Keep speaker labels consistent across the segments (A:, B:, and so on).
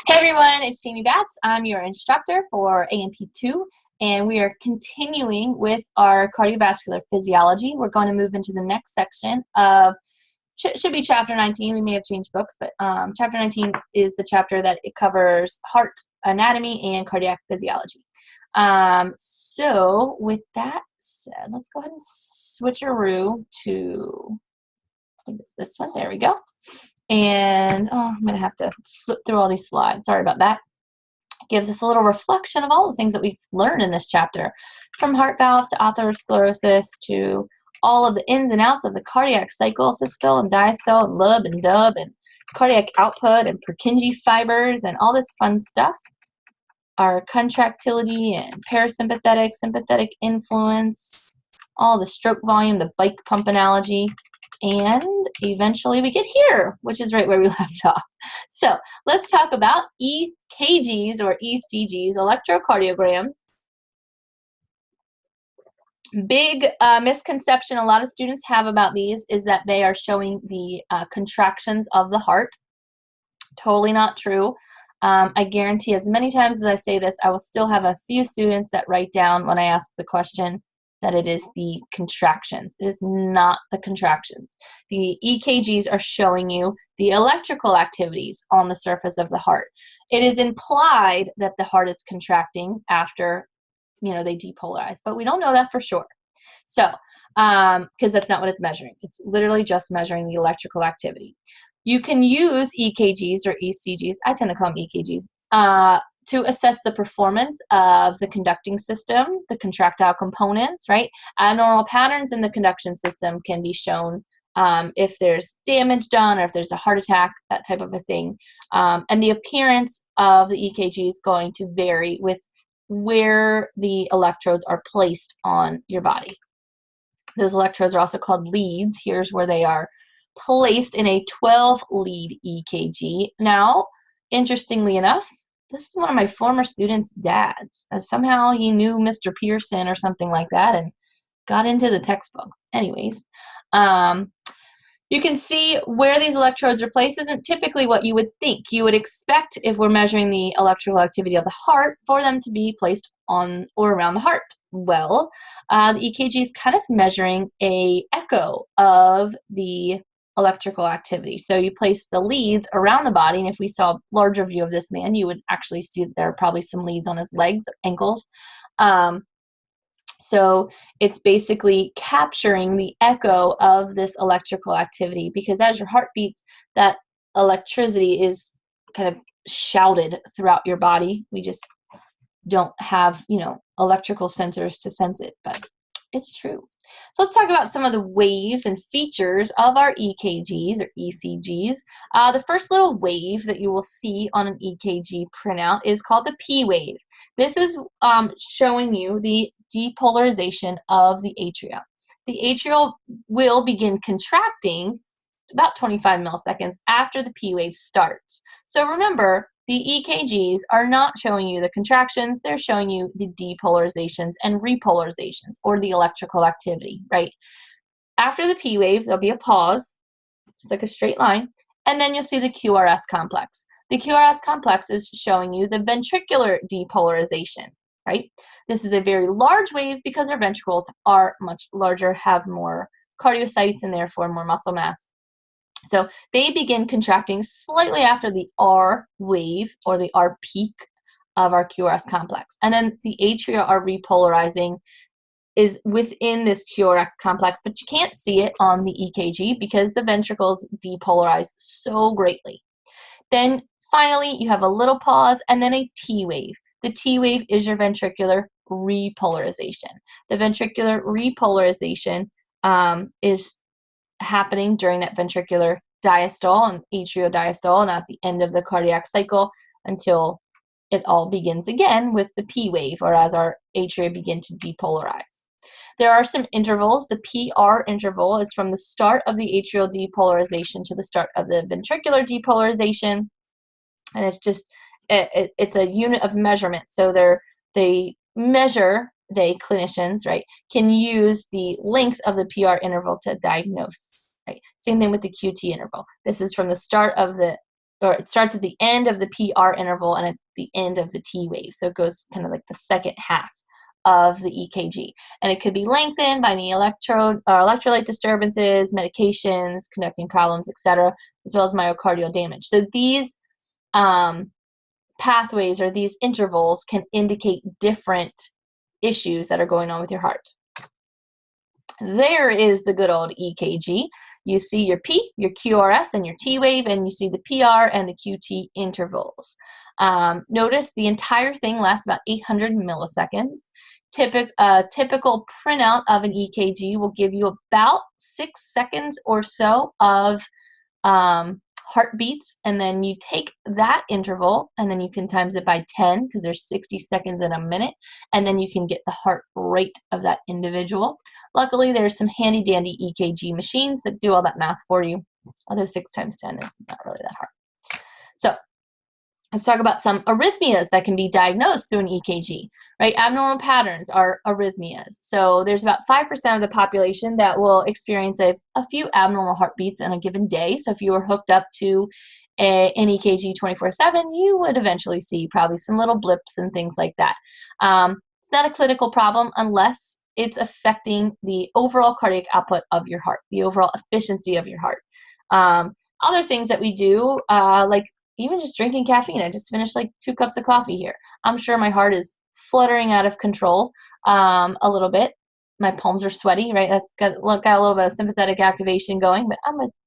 A: Hey everyone, it's Jamie Batts. I'm your instructor for AMP2, and we are continuing with our cardiovascular physiology. We're going to move into the next section of, should be chapter 19. We may have changed books, but chapter 19 is the chapter that it covers heart anatomy and cardiac physiology. So with that said, let's go ahead and switcheroo to, I think it's this one. There we go. And I'm going to have to flip through all these slides. Sorry about that. It gives us a little reflection of all the things that we've learned in this chapter, from heart valves to atherosclerosis to all of the ins and outs of the cardiac cycle, systole and diastole and lub and dub and cardiac output and Purkinje fibers and all this fun stuff. Our contractility and parasympathetic, sympathetic influence, all the stroke volume, the bike pump analogy, and eventually we get here, which is right where we left off. So let's talk about EKGs or ECGs, electrocardiograms. Big misconception a lot of students have about these is that they are showing the contractions of the heart. Totally not true. I guarantee as many times as I say this, I will still have a few students that write down when I ask the question that it is the contractions. It is not the contractions. The EKGs are showing you the electrical activities on the surface of the heart. It is implied that the heart is contracting after, they depolarize, but we don't know that for sure. So, because that's not what it's measuring. It's literally just measuring the electrical activity. You can use EKGs or ECGs, I tend to call them EKGs, to assess the performance of the conducting system, the contractile components, right? Abnormal patterns in the conduction system can be shown if there's damage done or if there's a heart attack, that type of a thing. And the appearance of the EKG is going to vary with where the electrodes are placed on your body. Those electrodes are also called leads. Here's where they are placed in a 12-lead EKG. Now, interestingly enough, this is one of my former students' dads. Somehow he knew Mr. Pearson or something like that and got into the textbook. Anyways, you can see where these electrodes are placed isn't typically what you would think. You would expect, if we're measuring the electrical activity of the heart, for them to be placed on or around the heart. Well, the EKG is kind of measuring an echo of the electrical activity. So you place the leads around the body, and if we saw a larger view of this man, you would actually see that there are probably some leads on his legs or ankles. So it's basically capturing the echo of this electrical activity, because as your heart beats, that electricity is kind of shouted throughout your body. We just don't have, electrical sensors to sense it, but it's true. So let's talk about some of the waves and features of our EKGs or ECGs. The first little wave that you will see on an EKG printout is called the P wave. This is showing you the depolarization of the atria. The atrial will begin contracting about 25 milliseconds after the P wave starts. So remember, the EKGs are not showing you the contractions, they're showing you the depolarizations and repolarizations, or the electrical activity, right? After the P wave, there'll be a pause, just like a straight line, and then you'll see the QRS complex. The QRS complex is showing you the ventricular depolarization, right? This is a very large wave because our ventricles are much larger, have more cardiocytes, and therefore more muscle mass. So they begin contracting slightly after the R wave or the R peak of our QRS complex. And then the atria are repolarizing is within this QRS complex, but you can't see it on the EKG because the ventricles depolarize so greatly. Then finally, you have a little pause and then a T wave. The T wave is your ventricular repolarization. The ventricular repolarization is happening during that ventricular diastole and atriodiastole and at the end of the cardiac cycle until it all begins again with the P wave, or as our atria begin to depolarize. There are some intervals. The PR interval is from the start of the atrial depolarization to the start of the ventricular depolarization, and it's just it's a unit of measurement. So they measure, clinicians, right, can use the length of the PR interval to diagnose, right? Same thing with the QT interval. This is from the start of the or it starts at the end of the PR interval and at the end of the T wave. So it goes kind of like the second half of the EKG. And it could be lengthened by any electrode or electrolyte disturbances, medications, conducting problems, etc., as well as myocardial damage. So these pathways or these intervals can indicate different issues that are going on with your heart. There is the good old EKG. You see your P, your QRS, and your T wave, and you see the PR and the QT intervals. Notice the entire thing lasts about 800 milliseconds. Typical printout of an EKG will give you about 6 seconds or so of heartbeats, and then you take that interval and then you can times it by 10 because there's 60 seconds in a minute, and then you can get the heart rate of that individual. Luckily, there's some handy dandy EKG machines that do all that math for you, although 6 times 10 is not really that hard. So let's talk about some arrhythmias that can be diagnosed through an EKG, right? Abnormal patterns are arrhythmias. So there's about 5% of the population that will experience a few abnormal heartbeats in a given day. So if you were hooked up to an EKG 24/7, you would eventually see probably some little blips and things like that. It's not a clinical problem unless it's affecting the overall cardiac output of your heart, the overall efficiency of your heart. Other things that we do, like even just drinking caffeine. I just finished like 2 cups of coffee here. I'm sure my heart is fluttering out of control a little bit. My palms are sweaty, right? That's got a little bit of sympathetic activation going, but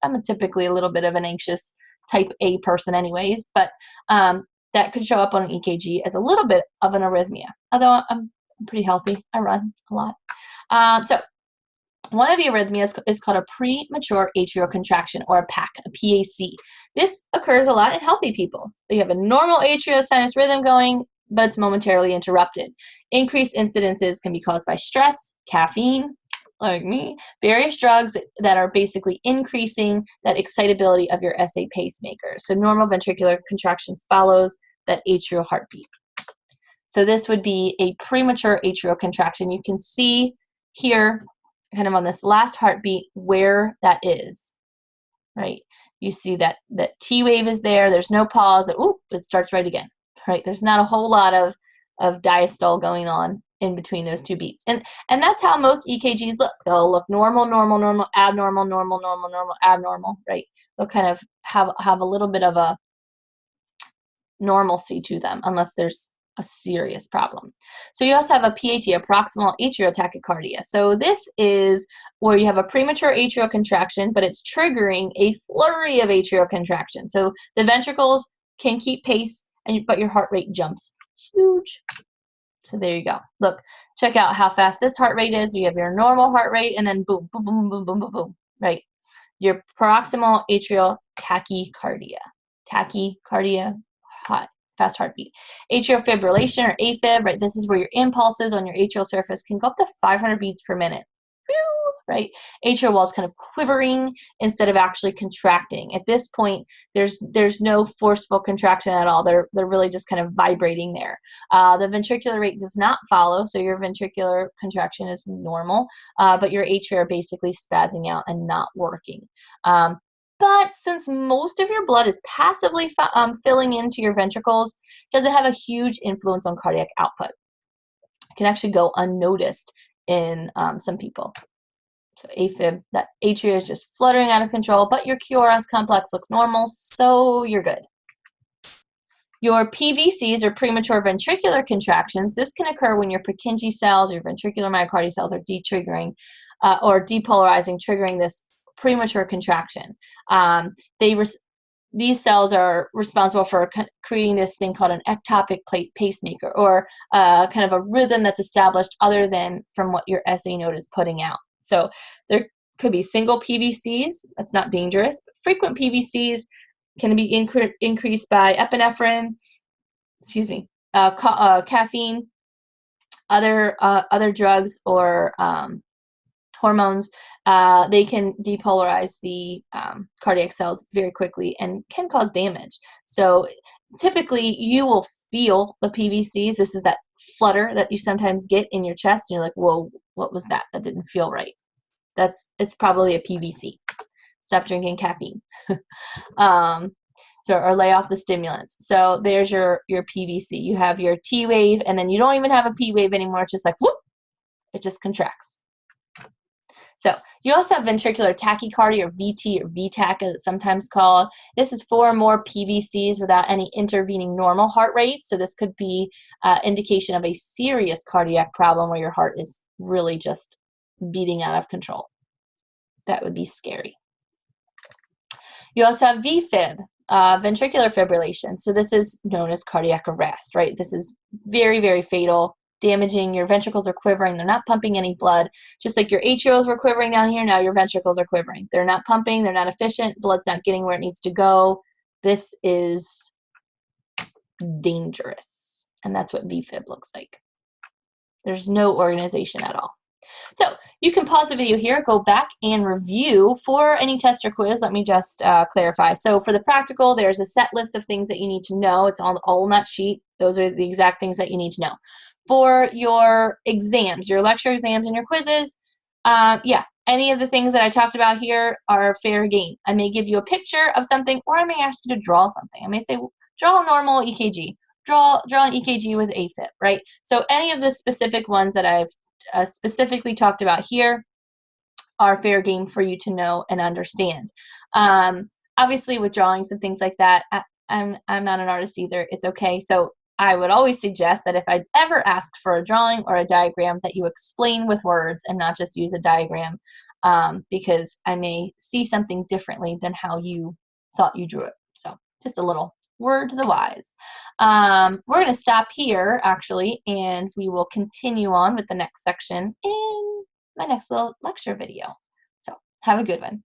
A: I'm a typically a little bit of an anxious type A person anyways, but that could show up on an EKG as a little bit of an arrhythmia, although I'm pretty healthy. I run a lot. So one of the arrhythmias is called a premature atrial contraction, or a PAC, a PAC. This occurs a lot in healthy people. You have a normal atrial sinus rhythm going, but it's momentarily interrupted. Increased incidences can be caused by stress, caffeine, like me, various drugs that are basically increasing that excitability of your SA pacemaker. So normal ventricular contraction follows that atrial heartbeat. So this would be a premature atrial contraction. You can see here, kind of on this last heartbeat, where that is, right? You see that T wave is there. There's no pause. It starts right again, right? There's not a whole lot of diastole going on in between those 2 beats. And that's how most EKGs look. They'll look normal, normal, normal, abnormal, normal, normal, normal, abnormal, right? They'll kind of have a little bit of a normalcy to them unless there's a serious problem. So you also have a PAT, a proximal atrial tachycardia. So this is where you have a premature atrial contraction, but it's triggering a flurry of atrial contraction. So the ventricles can keep pace, but your heart rate jumps huge. So there you go. Look, check out how fast this heart rate is. You have your normal heart rate, and then boom, boom, boom, boom, boom, boom, boom, right? Your proximal atrial tachycardia. Tachycardia, hot. Fast heartbeat. Atrial fibrillation, or AFib, right? This is where your impulses on your atrial surface can go up to 500 beats per minute, right? Atrial wall is kind of quivering instead of actually contracting. At this point, there's no forceful contraction at all. They're really just kind of vibrating there. The ventricular rate does not follow, so your ventricular contraction is normal, but your atria are basically spazzing out and not working. But since most of your blood is passively filling into your ventricles, does it have a huge influence on cardiac output? It can actually go unnoticed in some people. So AFib, that atria is just fluttering out of control, but your QRS complex looks normal, so you're good. Your PVCs, or premature ventricular contractions, this can occur when your Purkinje cells, your ventricular myocardial cells, are detriggering or depolarizing, triggering this premature contraction. These cells are responsible for creating this thing called an ectopic pacemaker, or kind of a rhythm that's established other than from what your SA node is putting out. So there could be single PVCs, that's not dangerous, but frequent PVCs can be increased by epinephrine, caffeine, other drugs, or hormones. They can depolarize the cardiac cells very quickly and can cause damage. So typically you will feel the PVCs. This is that flutter that you sometimes get in your chest, and you're like, whoa, what was that? That didn't feel right. It's probably a PVC. Stop drinking caffeine. So, or lay off the stimulants. So there's your PVC. You have your T wave, and then you don't even have a P wave anymore. It's just like, whoop, it just contracts. So you also have ventricular tachycardia, or VT or VTAC as it's sometimes called. This is 4 or more PVCs without any intervening normal heart rate. So this could be indication of a serious cardiac problem where your heart is really just beating out of control. That would be scary. You also have VFib, ventricular fibrillation. So this is known as cardiac arrest, right? This is very, very fatal, damaging. Your ventricles are quivering. They're not pumping any blood. Just like your atrials were quivering down here, now your ventricles are quivering. They're not pumping. They're not efficient. Blood's not getting where it needs to go. This is dangerous. And that's what VFib looks like. There's no organization at all. So you can pause the video here, go back and review for any test or quiz. Let me just clarify. So for the practical, there's a set list of things that you need to know. It's all on that sheet. Those are the exact things that you need to know. For your exams, your lecture exams and your quizzes, yeah, any of the things that I talked about here are fair game. I may give you a picture of something, or I may ask you to draw something. I may say, draw a normal EKG. Draw an EKG with AFib, right? So any of the specific ones that I've specifically talked about here are fair game for you to know and understand. Obviously, with drawings and things like that, I'm not an artist either. It's okay. So I would always suggest that if I'd ever asked for a drawing or a diagram, that you explain with words and not just use a diagram, because I may see something differently than how you thought you drew it. So just a little word to the wise. We're going to stop here, actually, and we will continue on with the next section in my next little lecture video. So have a good one.